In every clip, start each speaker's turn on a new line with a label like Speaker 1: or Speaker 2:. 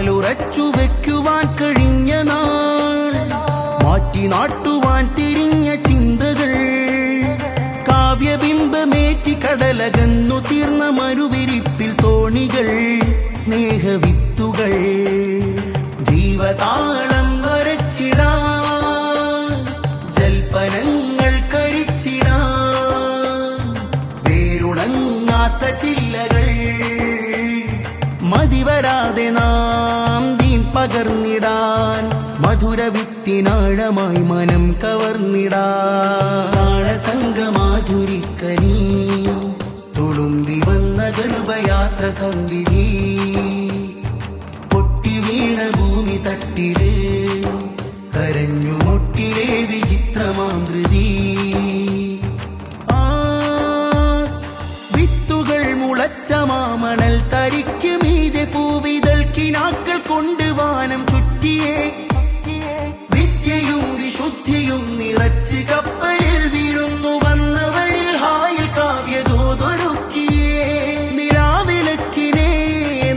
Speaker 1: കാലുറച്ചു വെക്കുവാൻ കഴിഞ്ഞ നാൾ മാറ്റി നാട്ടുവാൻ തിരിഞ്ഞ ചിന്തകൾ കാവ്യബിംബമേറ്റി കടലകന്നു തീർന്ന മരുവിരിപ്പിൽ തോണികൾ സ്നേഹവിത്തുകൾ ജീവതാളം വരച്ചിടാൻ ജൽപ്പനങ്ങൾ കരിച്ചിടാൻ വേരുണങ്ങാത്ത ചില്ലകൾ മതിവരാതെ നാം ദീൻ പകർന്നിടാൻ മധുരവിത്തിനാഴമായി മനം കവർന്നിടാൻ സംഗമാധുരിക്കനീ തുളുമ്പി വന്ന ഗർഭയാത്ര സംവിധി പൊട്ടി വീണ ഭൂമി തട്ടില് കരഞ്ഞു മുട്ടിലെ വിചിത്രമാം ധൃതി വിത്തുകൾ മുളച്ച മാമണൽ തരിക്ക് മീതെ പൂവിതൾ കിനാക്കൾ കൊണ്ട് വാനം ചുറ്റിയേ വിദ്യയും വിശുദ്ധിയും നിറച്ച് കപ്പലിൽ വീഴുന്നു വന്നവരിൽ ഹായിൽ കാവ്യദൂതൊരുക്കിയേ നിലാവിളക്കിനെ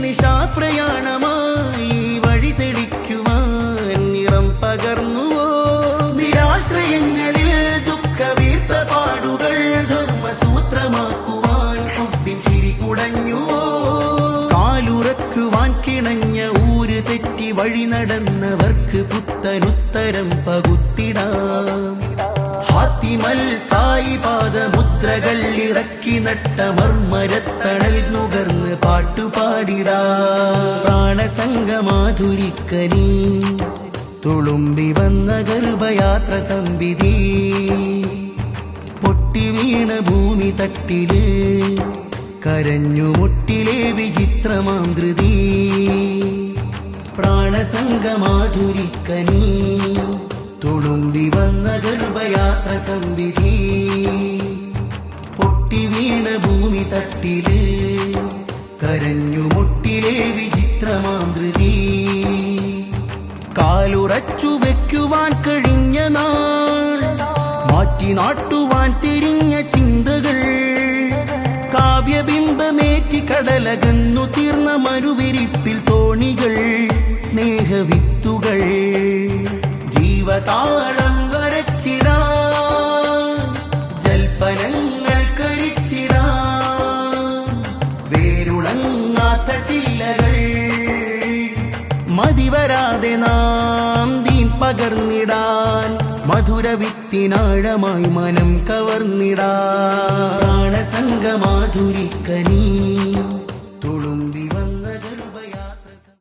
Speaker 1: നിശാപ്രയാണമായി വഴി തെളിക്കുവാൻ നിറം പകർന്നുവോ നിരാശ്രയങ്ങളിൽ ദുഃഖവീർത്ത പാടുകൾ ധർമ്മസൂത്രമാക്കുവാൻ ഹുബ്ബിൻ ചിരി കുടഞ്ഞുവോ കാലുറക്കുവാൻ കിണഞ്ഞ ഊര് തെറ്റി വഴി നടന്നവർക്ക് പുത്തനുത്തരം പകുത്തിടാം ഹാത്തിമൽ തായി പാദമുദ്രകൾ ഇറക്കി നട്ട മർമരത്തണൽ നുകർന്ന് പാട്ടുപാടിടാം പ്രാണസംഗമാധുരിക്കനീ തുളുമ്പി വന്ന ഗർഭയാത്ര സംവിധി പൊട്ടി വീണ ഭൂമി തട്ടില് കരഞ്ഞു മുട്ടിലെ വിചിത്രമാം ധൃതി പ്രാണസംഗമാധുരിക്കനീ തുളുമ്പി വന്ന ഗർഭയാത്ര സംവിധി പൊട്ടി വീണ ഭൂമി തട്ടില് കരഞ്ഞു മുട്ടിലെ വിചിത്രമാം ധൃതി കാലുറച്ചു വെക്കുവാൻ കഴിഞ്ഞ നാൾ മാറ്റി നാട്ടുവാൻ തിരിഞ്ഞ ചിന്തകൾ കാവ്യബിംബമേറ്റി കടലകന്നു തീർന്ന മരുവിരിപ്പിൽ തോണികൾ സ്നേഹവിത്തുകൾ ജീവതാളം വരച്ചിടാൻ ജൽപ്പനങ്ങൾ കരിച്ചിടാൻ വേരുണങ്ങാത്ത ചില്ലകൾ മതിവരാതെ നാം ദീൻ പകർന്നിടാൻ മധുരവിത്തിനാഴമായി മനം കവർന്നിടാൻ സംഗമാധുരിക്കനീ